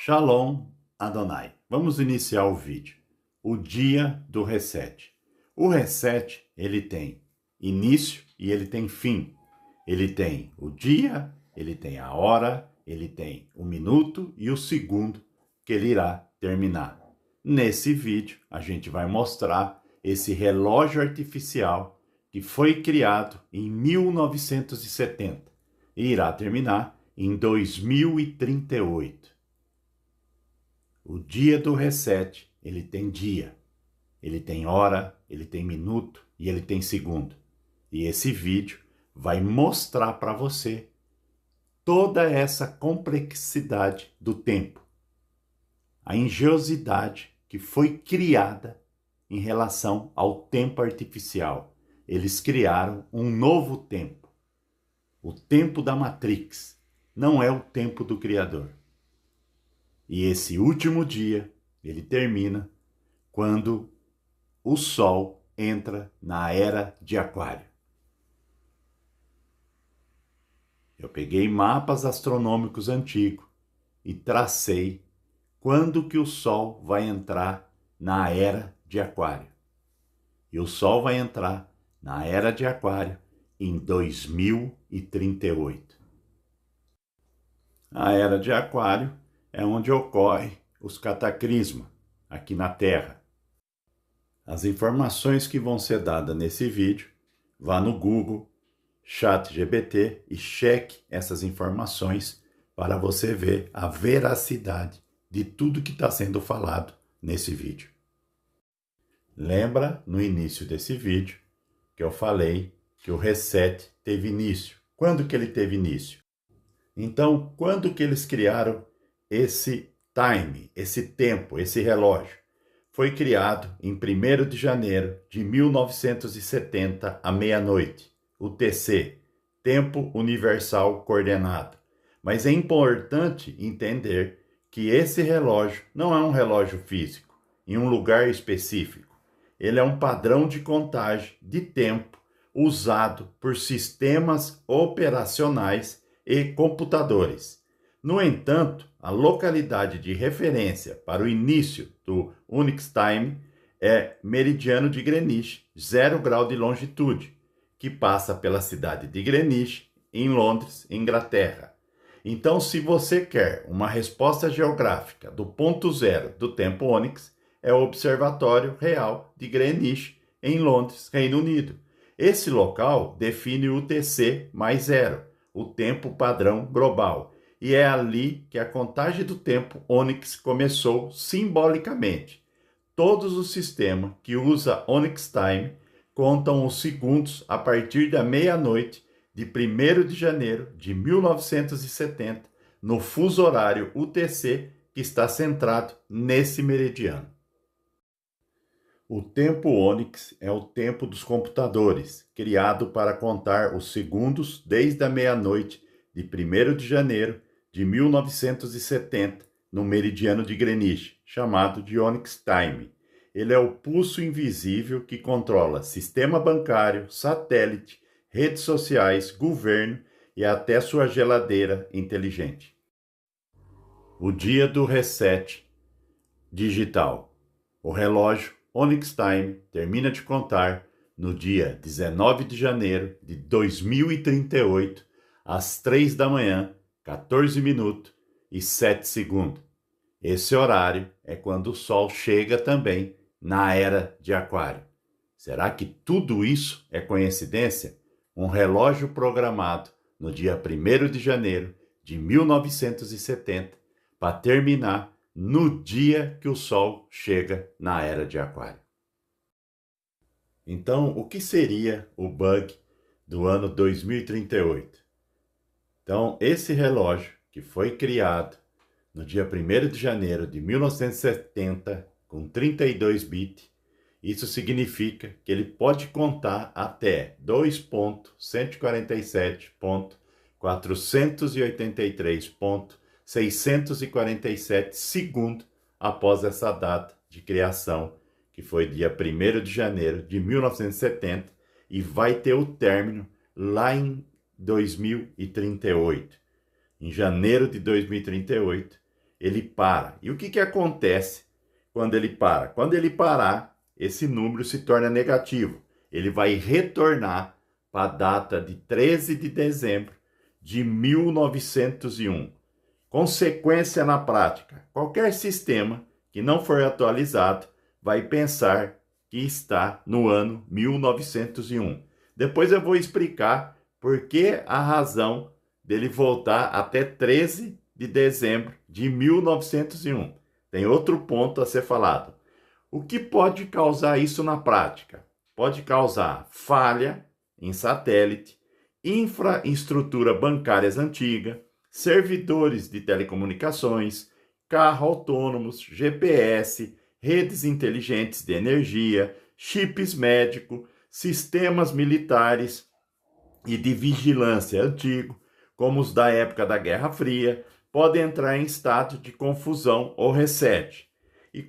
Shalom Adonai. Vamos iniciar o vídeo. O dia do reset. O reset, ele tem início e ele tem fim. Ele tem o dia, ele tem a hora, ele tem o minuto e o segundo que ele irá terminar. Nesse vídeo, a gente vai mostrar esse relógio artificial que foi criado em 1970 e irá terminar em 2038. O dia do reset, ele tem dia, ele tem hora, ele tem minuto e ele tem segundo. E esse vídeo vai mostrar para você toda essa complexidade do tempo, a engenhosidade que foi criada em relação ao tempo artificial. Eles criaram um novo tempo, o tempo da Matrix, não é o tempo do Criador. E esse último dia, ele termina quando o Sol entra na Era de Aquário. Eu peguei mapas astronômicos antigos e tracei quando que o Sol vai entrar na Era de Aquário. E o Sol vai entrar na Era de Aquário em 2038. A Era de Aquário é onde ocorre os cataclismas aqui na Terra. As informações que vão ser dadas nesse vídeo, vá no Google, ChatGPT e cheque essas informações para você ver a veracidade de tudo que está sendo falado nesse vídeo. Lembra no início desse vídeo que eu falei que o reset teve início. Quando que ele teve início? Então, quando que eles criaram esse time, esse tempo, esse relógio? Foi criado em 1º de janeiro de 1970 à meia-noite, o TC, Tempo Universal Coordenado. Mas é importante entender que esse relógio não é um relógio físico, em um lugar específico. Ele é um padrão de contagem de tempo usado por sistemas operacionais e computadores. No entanto, a localidade de referência para o início do Onyx Time é meridiano de Greenwich, 0 grau de longitude, que passa pela cidade de Greenwich, em Londres, Inglaterra. Então, se você quer uma resposta geográfica do ponto zero do tempo Onyx, é o Observatório Real de Greenwich, em Londres, Reino Unido. Esse local define o UTC mais zero, o tempo padrão global. E é ali que a contagem do tempo Onyx começou simbolicamente. Todos os sistemas que usam Onyx Time contam os segundos a partir da meia-noite de 1º de janeiro de 1970, no fuso horário UTC, que está centrado nesse meridiano. O tempo Onyx é o tempo dos computadores, criado para contar os segundos desde a meia-noite de 1º de janeiro de 1970, no meridiano de Greenwich, chamado de Onyx Time. Ele é o pulso invisível que controla sistema bancário, satélite, redes sociais, governo e até sua geladeira inteligente. O dia do reset digital. O relógio Onyx Time termina de contar no dia 19 de janeiro de 2038, às 3 da manhã, 14 minutos e 7 segundos. Esse horário é quando o Sol chega também na Era de Aquário. Será que tudo isso é coincidência? Um relógio programado no dia 1º de janeiro de 1970 para terminar no dia que o Sol chega na Era de Aquário. Então, o que seria o bug do ano 2038? Então, esse relógio que foi criado no dia 1º de janeiro de 1970, com 32 bits, isso significa que ele pode contar até 2.147.483.647 segundos após essa data de criação, que foi dia 1º de janeiro de 1970, e vai ter o término lá em 2038. Em janeiro de 2038, ele para. E o que acontece quando ele para? Quando ele parar, esse número se torna negativo. Ele vai retornar para a data de 13 de dezembro de 1901. Consequência na prática: qualquer sistema que não for atualizado vai pensar que está no ano 1901. Depois eu vou explicar por que a razão dele voltar até 13 de dezembro de 1901. Tem outro ponto a ser falado. O que pode causar isso na prática? Pode causar falha em satélite, infraestrutura bancárias antiga, servidores de telecomunicações, carros autônomos, GPS, redes inteligentes de energia, chips médicos, sistemas militares e de vigilância antigo, como os da época da Guerra Fria, podem entrar em estado de confusão ou reset. E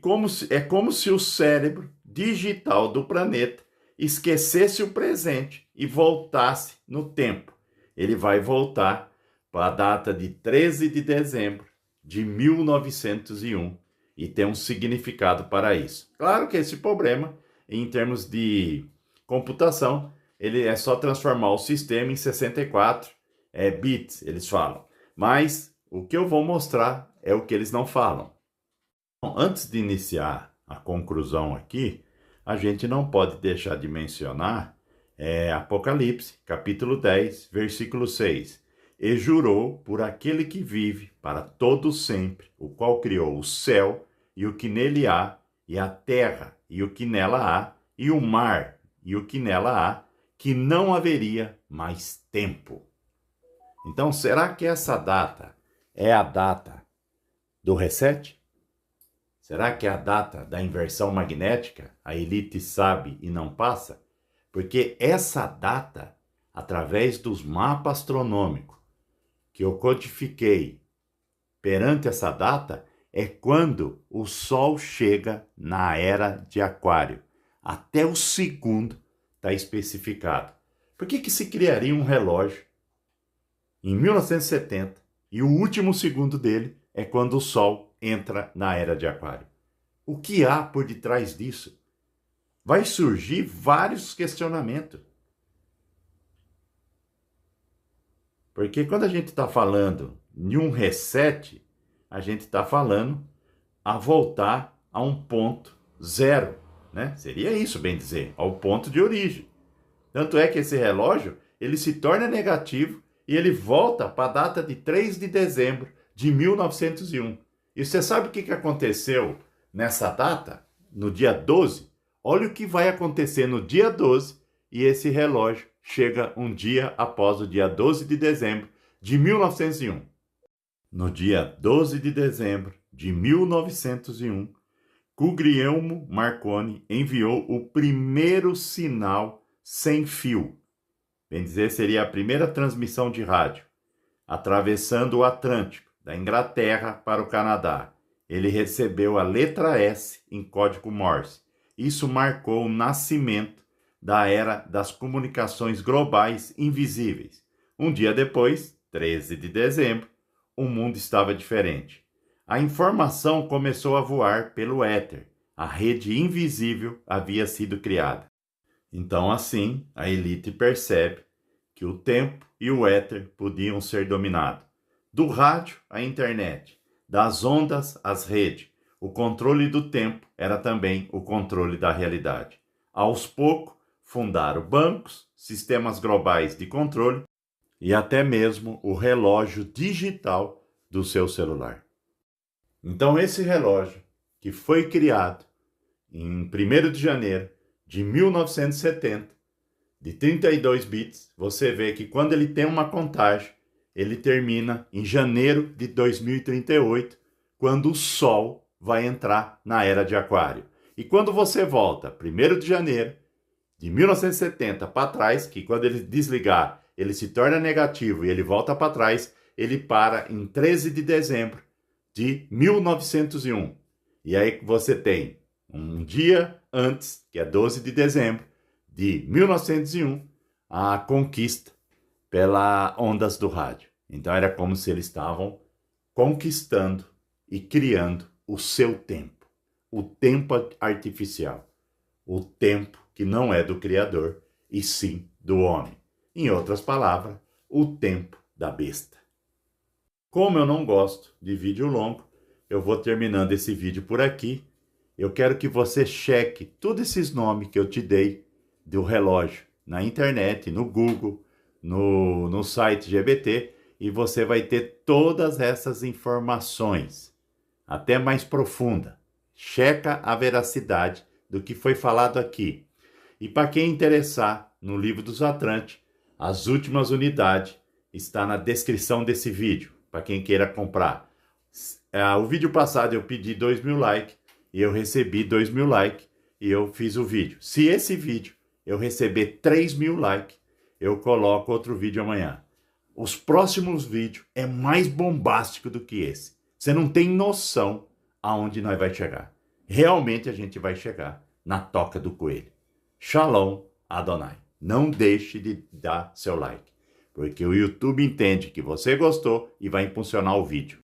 é como se o cérebro digital do planeta esquecesse o presente e voltasse no tempo. Ele vai voltar para a data de 13 de dezembro de 1901 e tem um significado para isso. Claro que esse problema, em termos de computação, ele é só transformar o sistema em 64 bits, eles falam. Mas o que eu vou mostrar é o que eles não falam. Bom, antes de iniciar a conclusão aqui, a gente não pode deixar de mencionar Apocalipse, capítulo 10, versículo 6. E jurou por aquele que vive para todo sempre, o qual criou o céu e o que nele há, e a terra e o que nela há, e o mar e o que nela há, que não haveria mais tempo. Então, será que essa data é a data do reset? Será que é a data da inversão magnética? A elite sabe e não passa? Porque essa data, através dos mapas astronômicos que eu codifiquei perante essa data, é quando o Sol chega na era de Aquário. Até o segundo está especificado. Por que se criaria um relógio em 1970 e o último segundo dele é quando o Sol entra na era de Aquário? O que há por detrás disso? Vai surgir vários questionamentos. Porque quando a gente está falando de um reset, a gente está falando a voltar a um ponto zero, né? Seria isso, bem dizer, ao ponto de origem. Tanto é que esse relógio, ele se torna negativo e ele volta para a data de 3 de dezembro de 1901. E você sabe o que aconteceu nessa data? No dia 12? Olha o que vai acontecer no dia 12 e esse relógio chega um dia após o dia 12 de dezembro de 1901. No dia 12 de dezembro de 1901, Guglielmo Marconi enviou o primeiro sinal sem fio. Bem dizer, seria a primeira transmissão de rádio, atravessando o Atlântico, da Inglaterra para o Canadá. Ele recebeu a letra S em código Morse. Isso marcou o nascimento da era das comunicações globais invisíveis. Um dia depois, 13 de dezembro, o mundo estava diferente. A informação começou a voar pelo éter. A rede invisível havia sido criada. Então, assim, a elite percebe que o tempo e o éter podiam ser dominados. Do rádio à internet, das ondas às redes, o controle do tempo era também o controle da realidade. Aos poucos, fundaram bancos, sistemas globais de controle e até mesmo o relógio digital do seu celular. Então, esse relógio, que foi criado em 1º de janeiro de 1970, de 32 bits, você vê que quando ele tem uma contagem, ele termina em janeiro de 2038, quando o Sol vai entrar na era de Aquário. E quando você volta, 1º de janeiro de 1970 para trás, que quando ele desligar, ele se torna negativo e ele volta para trás, ele para em 13 de dezembro de 1901. E aí você tem um dia antes, que é 12 de dezembro de 1901, a conquista pelas ondas do rádio. Então era como se eles estavam conquistando e criando o seu tempo. O tempo artificial. O tempo que não é do Criador, e sim do homem. Em outras palavras, o tempo da besta. Como eu não gosto de vídeo longo, eu vou terminando esse vídeo por aqui. Eu quero que você cheque todos esses nomes que eu te dei do relógio na internet, no Google, no site GBT, e você vai ter todas essas informações, até mais profunda. Checa a veracidade do que foi falado aqui. E para quem interessar no livro dos Atlantes, as últimas unidades está na descrição desse vídeo, para quem queira comprar. O vídeo passado eu pedi 2.000 likes e eu recebi 2.000 likes e eu fiz o vídeo. Se esse vídeo eu receber 3.000 likes, eu coloco outro vídeo amanhã. Os próximos vídeos é mais bombástico do que esse. Você não tem noção aonde nós vai chegar. Realmente a gente vai chegar na toca do coelho. Shalom Adonai. Não deixe de dar seu like, porque o YouTube entende que você gostou e vai impulsionar o vídeo.